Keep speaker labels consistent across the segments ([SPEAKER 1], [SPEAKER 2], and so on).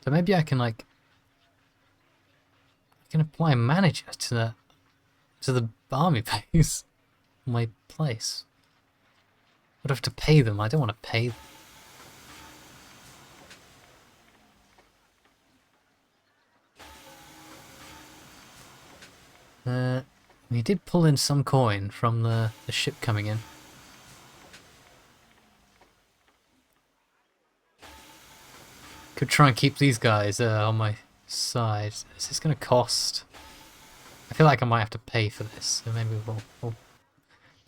[SPEAKER 1] So maybe I can like apply a manager to the army base, my place. I'd have to pay them. I don't want to pay them. We did pull in some coin from the ship coming in. Could try and keep these guys on my side. Is this going to cost? I feel like I might have to pay for this, so maybe we'll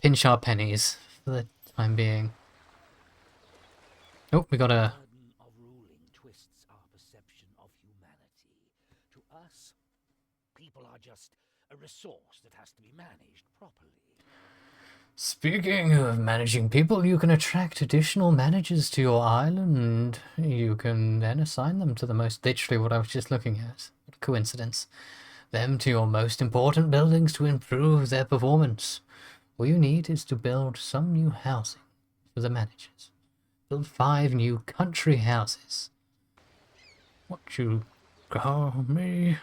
[SPEAKER 1] pinch our pennies for the time being. Oh, we got a...
[SPEAKER 2] of ruling twists our perception of humanity. To us, people are just a resource that has to be managed properly.
[SPEAKER 1] Speaking of managing people, you can attract additional managers to your island. You can then assign them to the most... Literally what I was just looking at. What a coincidence. Them to your most important buildings to improve their performance. All you need is to build some new housing for the managers. Build 5 new country houses. What you call me?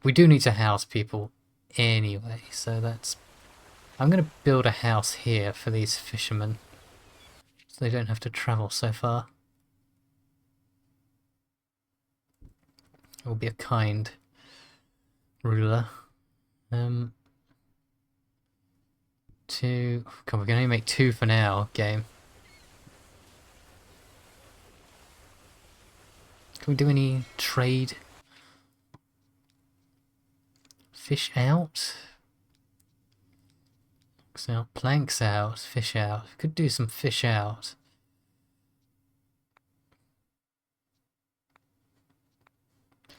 [SPEAKER 1] We do need to house people anyway, so that's... I'm going to build a house here for these fishermen, so they don't have to travel so far. It will be a kind ruler. Two... God, we can only make 2 for now, game. Can we do any trade? Fish out? Planks out, planks out, fish out. Could do some fish out. I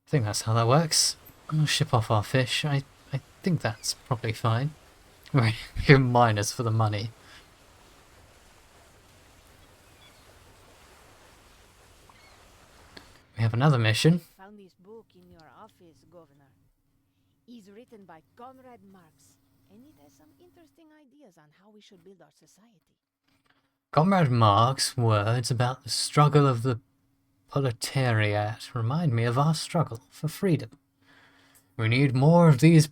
[SPEAKER 1] think that's how that works. I'm gonna ship off our fish. I think that's probably fine. Right, give minus for the money. We have another mission.
[SPEAKER 3] Found this book in your office, Governor. It's written by Conrad Marx, and it has some interesting ideas on how we should build our society.
[SPEAKER 1] Comrade Marx's words about the struggle of the proletariat remind me of our struggle for freedom. We need more of these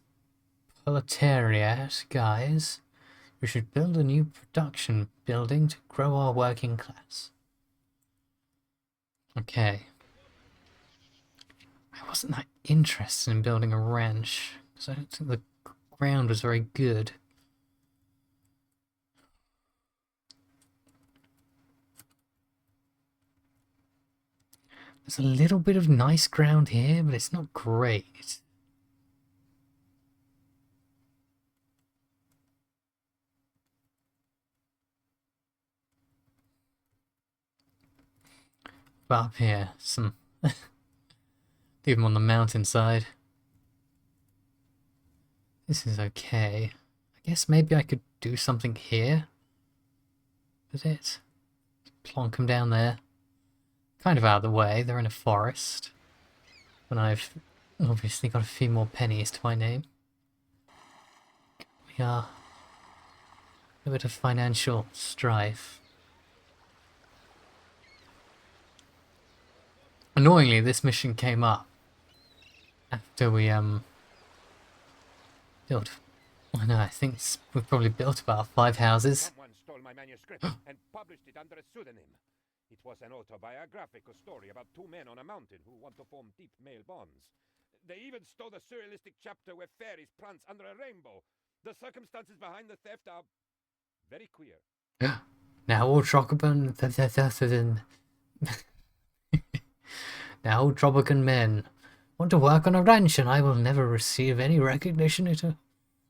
[SPEAKER 1] proletariat guys. We should build a new production building to grow our working class. Okay. I wasn't that interested in building a ranch, because I don't think the ground was very good. There's a little bit of nice ground here, but it's not great. But up here, some... Leave them on the mountainside. This is okay. I guess maybe I could do something here with it. Plonk them down there. Kind of out of the way, they're in a forest. But I've obviously got a few more pennies to my name. We are a bit of financial strife. Annoyingly, this mission came up after we built... I know, I think we've probably built about 5 houses.
[SPEAKER 4] Someone stole my manuscript and published it under a pseudonym. It was an autobiographical story about 2 men on a mountain who want to form deep male bonds. They even stole the surrealistic chapter where fairies prance under a rainbow. The circumstances behind the theft are very queer.
[SPEAKER 1] Now all Tropican now Tropican men want to work on a ranch, and I will never receive any recognition. It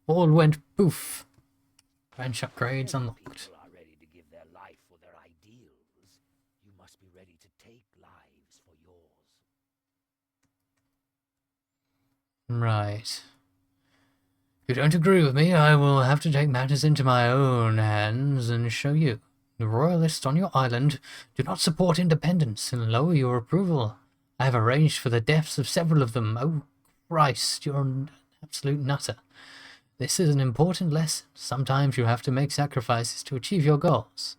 [SPEAKER 1] all went poof. Ranch upgrades unlocked.
[SPEAKER 2] People are ready to give their life for their ideals. You must be ready to take lives for yours.
[SPEAKER 1] Right. If you don't agree with me, I will have to take matters into my own hands and show you. The royalists on your island do not support independence and lower your approval. I have arranged for the deaths of several of them. Oh, Christ, you're an absolute nutter. This is an important lesson. Sometimes you have to make sacrifices to achieve your goals.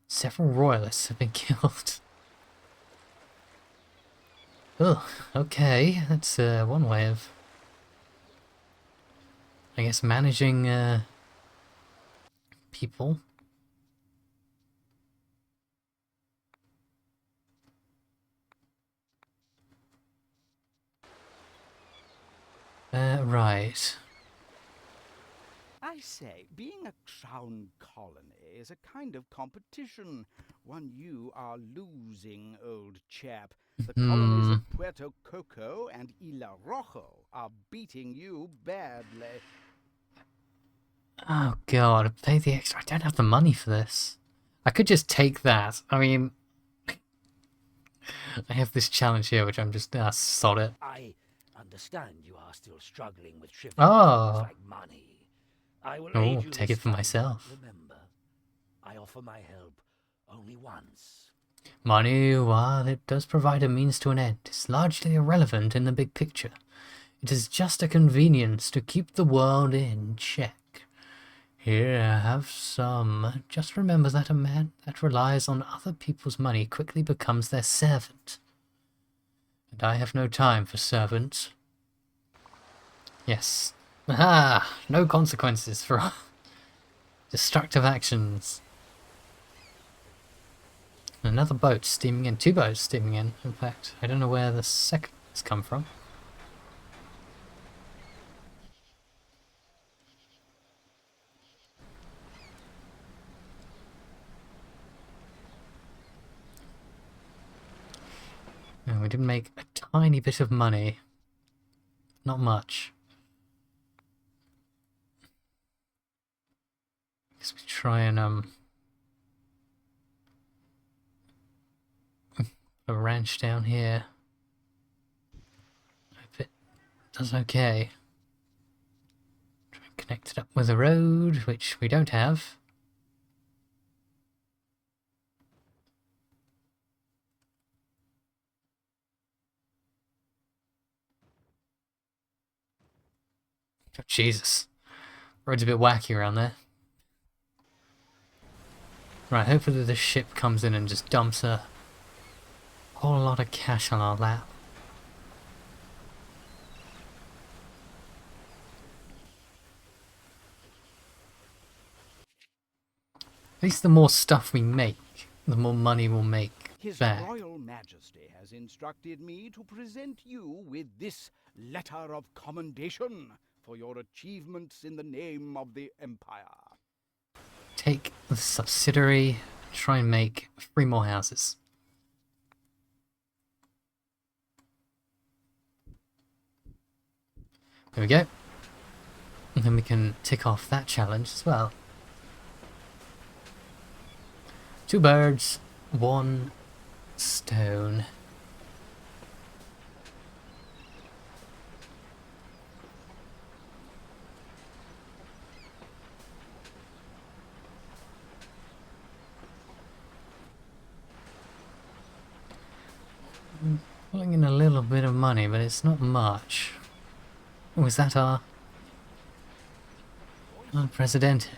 [SPEAKER 1] Several royalists have been killed. Oh, okay. That's one way of, I guess, managing people. Right.
[SPEAKER 5] I say, being a crown colony is a kind of competition. One you are losing, old chap. The colonies
[SPEAKER 1] Hmm.
[SPEAKER 5] of Puerto Coco and Isla Rojo are beating you badly.
[SPEAKER 1] Oh god, pay the extra. I don't have the money for this. I could just take that. I mean, I have this challenge here, which I'm just sod it.
[SPEAKER 2] I understand you are still struggling with trivial things
[SPEAKER 1] Oh,
[SPEAKER 2] like money. I will aid
[SPEAKER 1] oh,
[SPEAKER 2] you
[SPEAKER 1] take
[SPEAKER 2] this
[SPEAKER 1] it for
[SPEAKER 2] time, but
[SPEAKER 1] myself.
[SPEAKER 2] remember, I offer my help only once.
[SPEAKER 1] Money, while it does provide a means to an end, is largely irrelevant in the big picture. It is just a convenience to keep the world in check. Here, have some. Just remember that a man that relies on other people's money quickly becomes their servant. And I have no time for servants. Yes. Aha! No consequences for destructive actions. Another boat steaming in. Two boats steaming in fact. I don't know where the second has come from. No, we did make a tiny bit of money. Not much. Guess we try and a ranch down here. Hope it does okay. Try and connect it up with a road, which we don't have. Oh, Jesus. Road's a bit wacky around there. Right, hopefully this ship comes in and just dumps a whole lot of cash on our lap. At least the more stuff we make, the more money we'll make
[SPEAKER 5] His
[SPEAKER 1] back.
[SPEAKER 5] Royal Majesty has instructed me to present you with this letter of commendation for your achievements in the name of the Empire.
[SPEAKER 1] Take the subsidiary, try and make 3 more houses. There we go. And then we can tick off that challenge as well. 2 birds, 1 stone. Pulling in a little bit of money, but it's not much. Oh, is that our Presidente?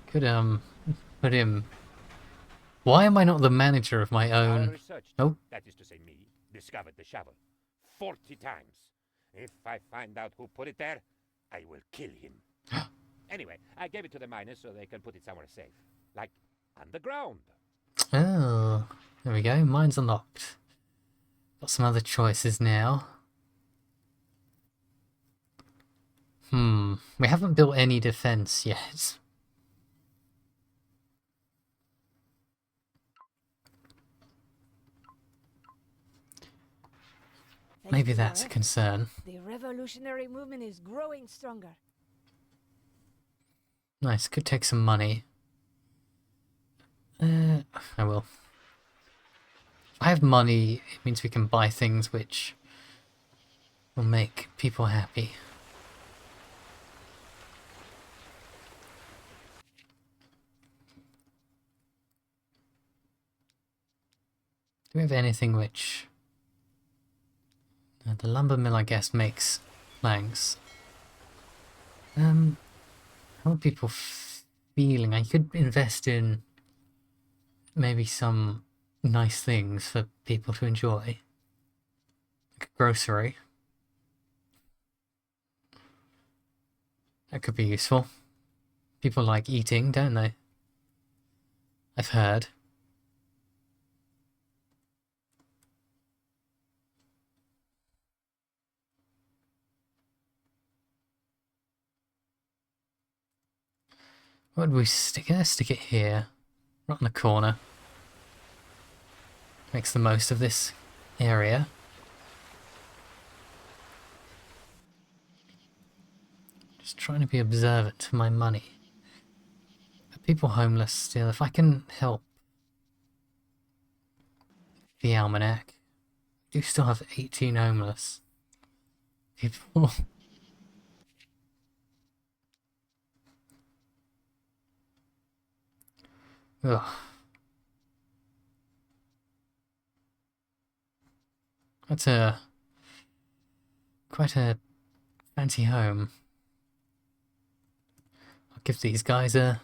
[SPEAKER 1] Could put him. Why am I not the manager of my
[SPEAKER 4] Our
[SPEAKER 1] own?
[SPEAKER 4] research,
[SPEAKER 1] Nope.
[SPEAKER 4] that is to say me, discovered the shovel 40 times. If I find out who put it there, I will kill him. Anyway, I gave it to the miners so they can put it somewhere safe. Like underground.
[SPEAKER 1] Oh, there we go. Mine's unlocked. Got some other choices now. We haven't built any defense yet. Maybe
[SPEAKER 3] Thanks to your
[SPEAKER 1] that's a
[SPEAKER 3] efforts,
[SPEAKER 1] concern.
[SPEAKER 3] the revolutionary movement is growing stronger.
[SPEAKER 1] Nice, could take some money. I will. If I have money, it means we can buy things which will make people happy. Do we have anything which The lumber mill, I guess, makes planks. How are people feeling? I could invest in maybe some nice things for people to enjoy. Like a grocery. That could be useful. People like eating, don't they? I've heard. What would we stick it? Let's stick it here. Right in the corner. Makes the most of this area. Just trying to be observant to my money. Are people homeless still? If I can help the almanac. I do still have 18 homeless people. Ugh. That's quite a fancy home. I'll give these guys a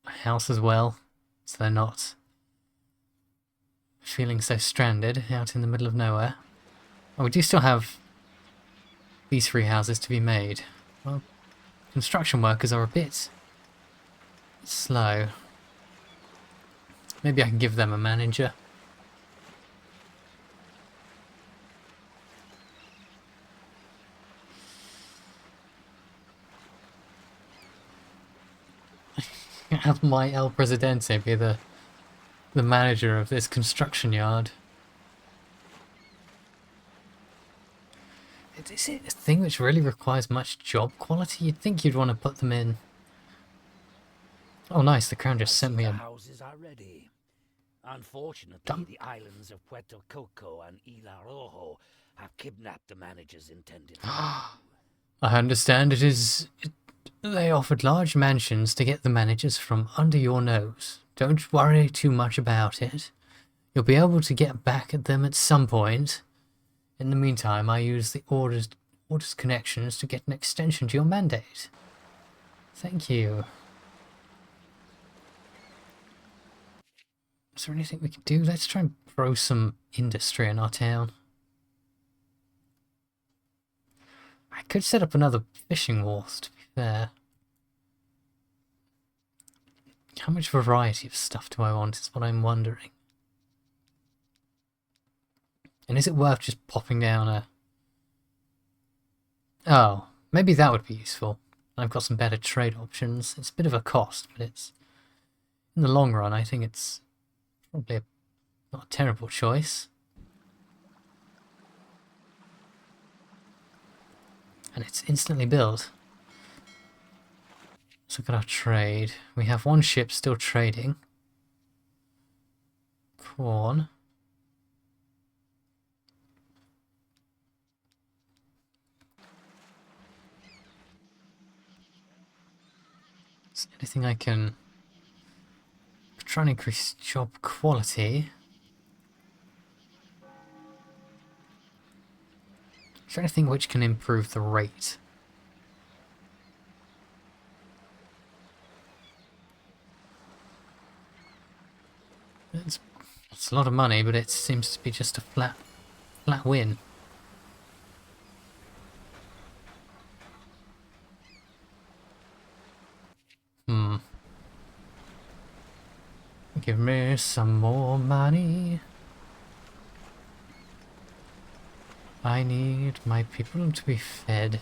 [SPEAKER 1] house as well, so they're not feeling so stranded out in the middle of nowhere. Oh, we do still have these 3 houses to be made. Well, construction workers are a bit slow. Maybe I can give them a manager. Have my El Presidente be the manager of this construction yard. Is it a thing which really requires much job quality? You'd think you'd want to put them in. Oh nice, the crown just sent me
[SPEAKER 2] The
[SPEAKER 1] a...
[SPEAKER 2] houses are ready. Unfortunately, the islands of Puerto Coco and Isla Rojo have kidnapped the managers intended for
[SPEAKER 1] I understand they offered large mansions to get the managers from under your nose. Don't worry too much about it. You'll be able to get back at them at some point. In the meantime, I use the orders connections to get an extension to your mandate. Thank you. Is there anything we can do? Let's try and grow some industry in our town. I could set up another fishing wharf, to be fair. How much variety of stuff do I want is what I'm wondering. And is it worth just popping down a... Oh, maybe that would be useful. I've got some better trade options. It's a bit of a cost, but it's... In the long run, I think it's probably not a terrible choice. And it's instantly built. Let's look at our trade. We have 1 ship still trading. Corn. Is there anything I can... try and increase job quality. Is there anything which can improve the rate? It's a lot of money, but it seems to be just a flat win. Give me some more money. I need my people to be fed.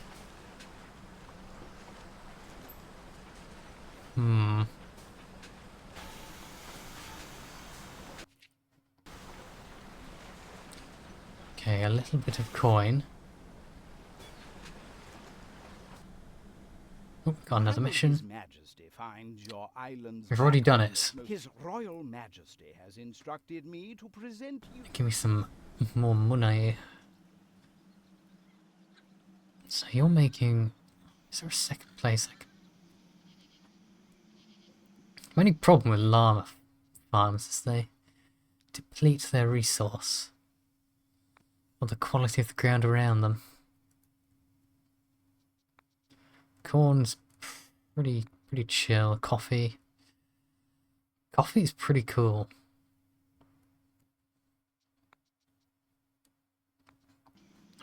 [SPEAKER 1] Okay, a little bit of coin. Oh, got another mission.
[SPEAKER 5] His Majesty finds your islands
[SPEAKER 1] We've already done it.
[SPEAKER 5] His Royal Majesty has instructed me to present you...
[SPEAKER 1] Give me some more money. So you're making... Is there a second place I can... My only problem with llama farms is they deplete their resource. or the quality of the ground around them. Corn's pretty chill. Coffee's pretty cool.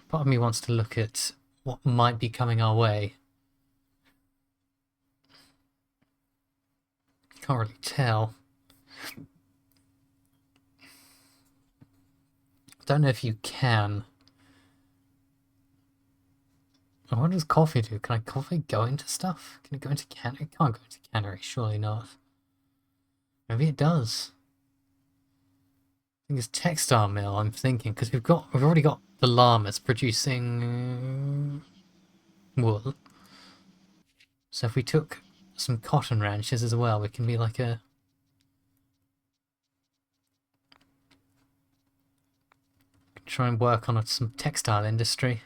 [SPEAKER 1] Part of me wants to look at what might be coming our way. Can't really tell. Don't know if you can. Oh, what does coffee do? Can coffee go into stuff? Can it go into can? It can't go into cannery, surely not. Maybe it does. I think it's textile mill. I'm thinking because we've already got the llamas producing wool. So if we took some cotton ranches as well, we can be like a try and work on some textile industry.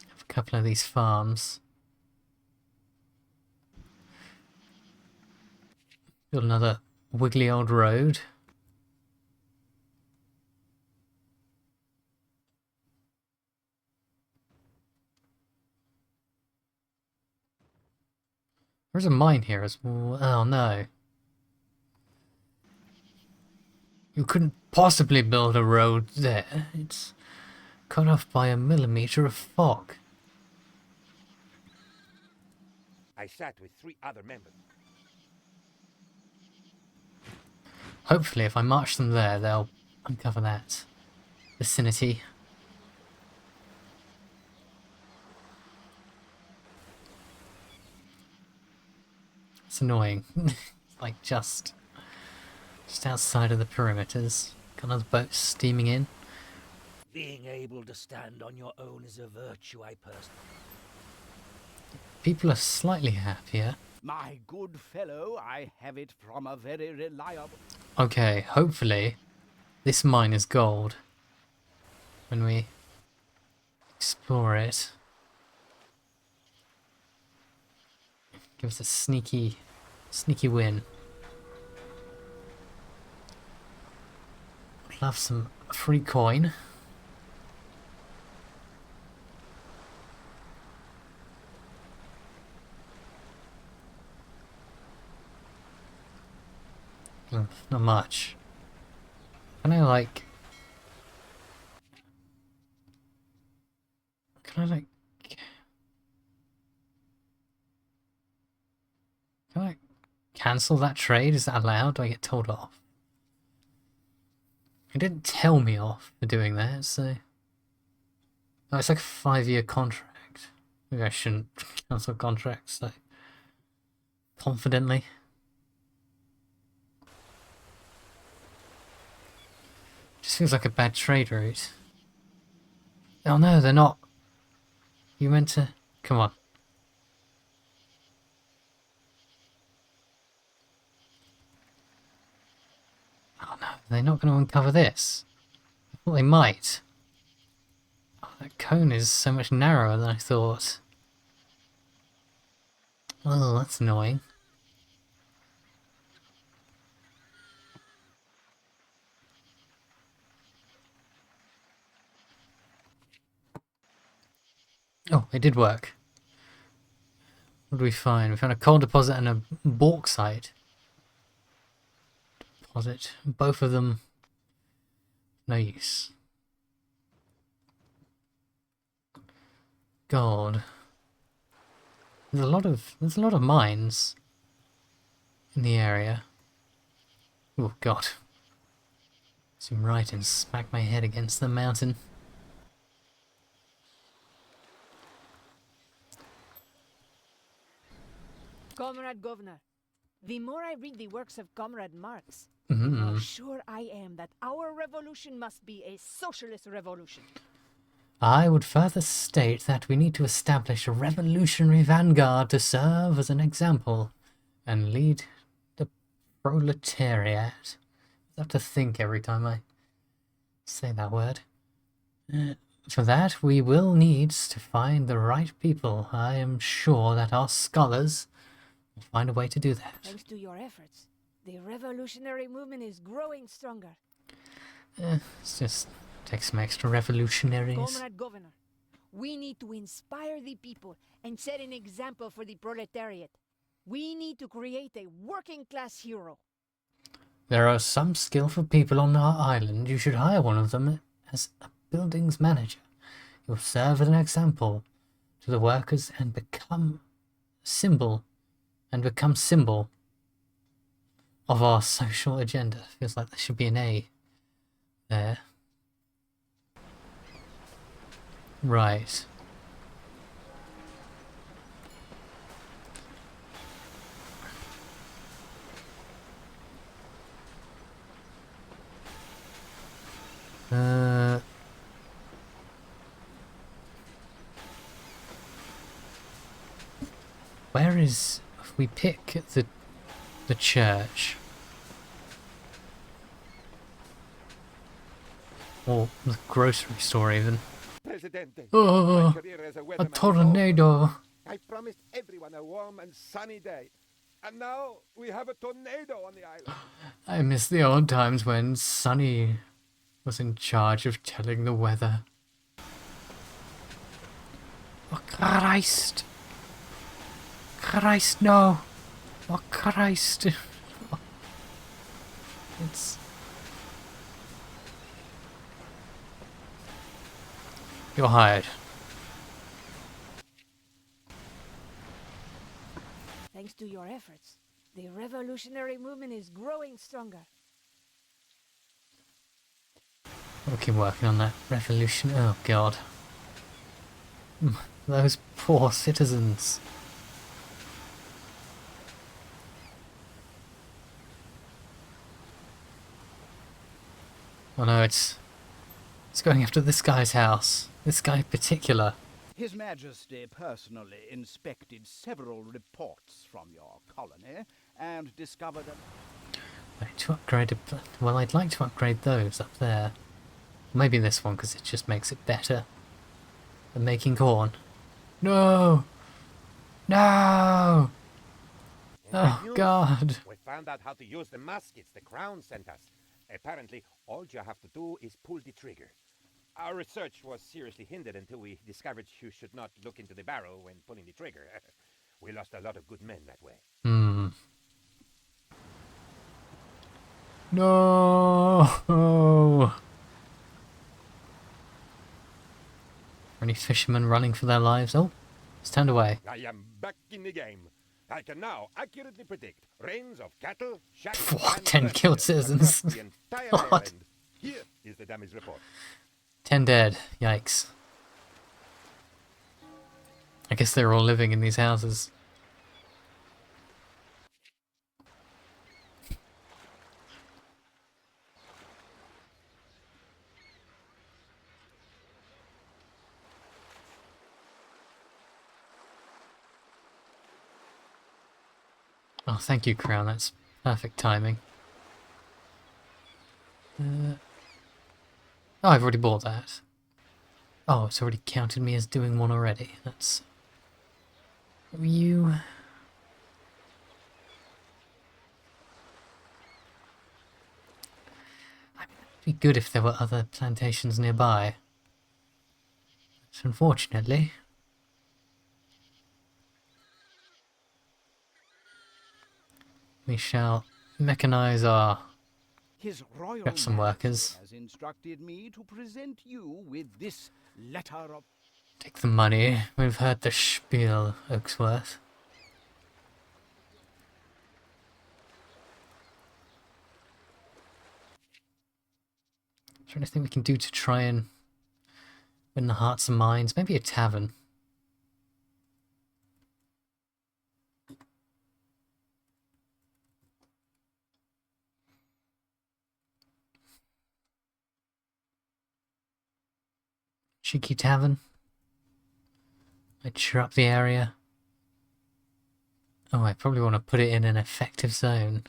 [SPEAKER 1] Have a couple of these farms. Build another wiggly old road. There's a mine here as well. Oh no. You couldn't possibly build a road there. It's cut off by a millimeter of fog.
[SPEAKER 4] I sat with 3 other members.
[SPEAKER 1] Hopefully if I march them there, they'll uncover that vicinity. It's annoying. Like just outside of the perimeters. Got another boat steaming in.
[SPEAKER 2] Being able to stand on your own is a virtue I personally...
[SPEAKER 1] People are slightly happier.
[SPEAKER 5] My good fellow, I have it from a very reliable...
[SPEAKER 1] Okay, hopefully this mine is gold when we explore it. Give us a sneaky win. Love some free coin. Not much. Can I like... Can I cancel that trade? Is that allowed? Do I get told off? It didn't tell me off for doing that, so... Oh, it's like a 5-year contract. Maybe I shouldn't cancel contracts so confidently. Just feels like a bad trade route. Oh no, they're not. You meant to... Come on. Oh no, they're not going to uncover this. I thought they might. Oh, that cone is so much narrower than I thought. Oh, that's annoying. Oh, it did work. What did we find? We found a coal deposit and a bauxite deposit. Both of them no use. God. There's a lot of mines in the area. Oh god. Zoom right and smack my head against the mountain.
[SPEAKER 3] Comrade Governor, the more I read the works of Comrade Marx,
[SPEAKER 1] Mm.
[SPEAKER 3] the more sure I am that our revolution must be a socialist revolution.
[SPEAKER 1] I would further state that we need to establish a revolutionary vanguard to serve as an example and lead the proletariat. I have to think every time I say that word. for that, we will need to find the right people. I am sure that our scholars will find a way to do that.
[SPEAKER 3] Thanks to your efforts, the revolutionary movement is growing stronger.
[SPEAKER 1] Let's just take some extra revolutionaries.
[SPEAKER 3] Comrade Governor, we need to inspire the people and set an example for the proletariat. We need to create a working-class hero.
[SPEAKER 1] There are some skillful people on our island. You should hire one of them as a buildings manager. You'll serve as an example to the workers and become symbol of our social agenda. Feels like there should be an A there. Right. Where is... If we pick the church... Or the grocery store even.
[SPEAKER 4] Presidente,
[SPEAKER 1] Oh,
[SPEAKER 4] my career as a
[SPEAKER 1] a
[SPEAKER 4] weatherman is
[SPEAKER 1] tornado!
[SPEAKER 4] over. I promised everyone a warm and sunny day. And now we have a tornado on the island.
[SPEAKER 1] I miss the old times when Sunny was in charge of telling the weather. Oh Christ! Christ, no! Oh Christ! It's... You're hired.
[SPEAKER 3] Thanks to your efforts, the revolutionary movement is growing stronger.
[SPEAKER 1] We'll keep working on that revolution. Oh god. Those poor citizens. Oh no, it's going after this guy's house. This guy in particular.
[SPEAKER 5] His Majesty personally inspected several reports from your colony and discovered that...
[SPEAKER 1] Right, to upgrade well, I'd like to upgrade those up there. Maybe this one, because it just makes it better than making corn. No! No! Oh god.
[SPEAKER 4] We found out how to use the muskets the Crown sent us. Apparently, all you have to do is pull the trigger. Our research was seriously hindered until we discovered you should not look into the barrel when pulling the trigger. We lost a lot of good men that way.
[SPEAKER 1] No! Any fishermen running for their lives? Oh, it's turned away.
[SPEAKER 4] I am back in the game. I can now accurately predict rains of cattle, shacks,
[SPEAKER 1] What,
[SPEAKER 4] and
[SPEAKER 1] 10 killed
[SPEAKER 4] furniture
[SPEAKER 1] citizens?
[SPEAKER 4] across the entire
[SPEAKER 1] What?
[SPEAKER 4] island. Here is the damage report.
[SPEAKER 1] 10 dead. Yikes. I guess they're all living in these houses. Oh, thank you, Crown. That's perfect timing. Oh, I've already bought that. Oh, it's already counted me as doing one already. That's... You... I mean, it'd be good if there were other plantations nearby. But unfortunately... we shall mechanize our...
[SPEAKER 5] His Royal
[SPEAKER 1] Got some workers.
[SPEAKER 5] Majesty has instructed me to present you with this letter of...
[SPEAKER 1] Take the money. We've heard the spiel, Oaksworth. Is there anything we can do to try and win the hearts and minds? Maybe a tavern. Cheeky tavern. Might cheer up the area. Oh, I probably want to put it in an effective zone.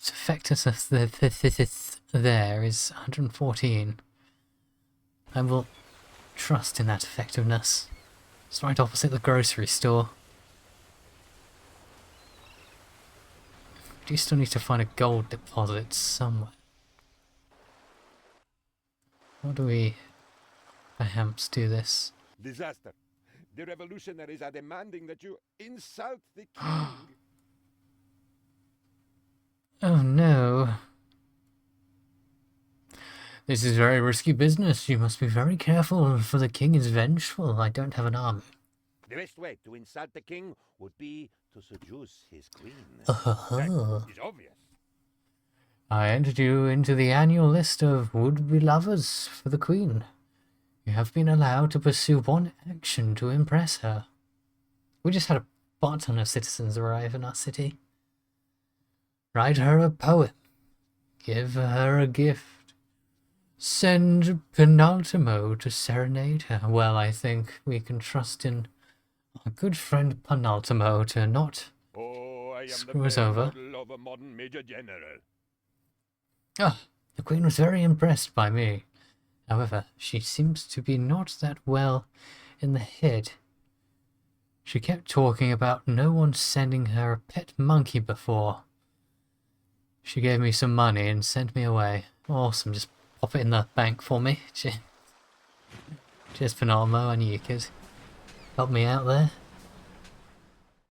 [SPEAKER 1] Its effectiveness there is 114. I will trust in that effectiveness. It's right opposite the grocery store. Do you still need to find a gold deposit somewhere? How do we perhaps do this?
[SPEAKER 4] Disaster. The revolutionaries are demanding that you insult the king.
[SPEAKER 1] Oh no. This is very risky business. You must be very careful, for the king is vengeful. I don't have an army.
[SPEAKER 4] The best way to insult the king would be to seduce his queen.
[SPEAKER 1] Uh-huh.
[SPEAKER 4] That is obvious.
[SPEAKER 1] I entered you into the annual list of would-be lovers for the queen. You have been allowed to pursue one action to impress her. We just had a butt ton of citizens arrive in our city. Write her a poem. Give her a gift. Send Penultimo to serenade her. Well, I think we can trust in our good friend Penultimo to not
[SPEAKER 4] Oh, I am
[SPEAKER 1] screw
[SPEAKER 4] the
[SPEAKER 1] us
[SPEAKER 4] very
[SPEAKER 1] over.
[SPEAKER 4] model of a modern major general.
[SPEAKER 1] Ah, the queen was very impressed by me. However, she seems to be not that well in the head. She kept talking about no one sending her a pet monkey before. She gave me some money and sent me away. Awesome, just pop it in the bank for me. Cheers, Penultimo, I knew you could help me out there.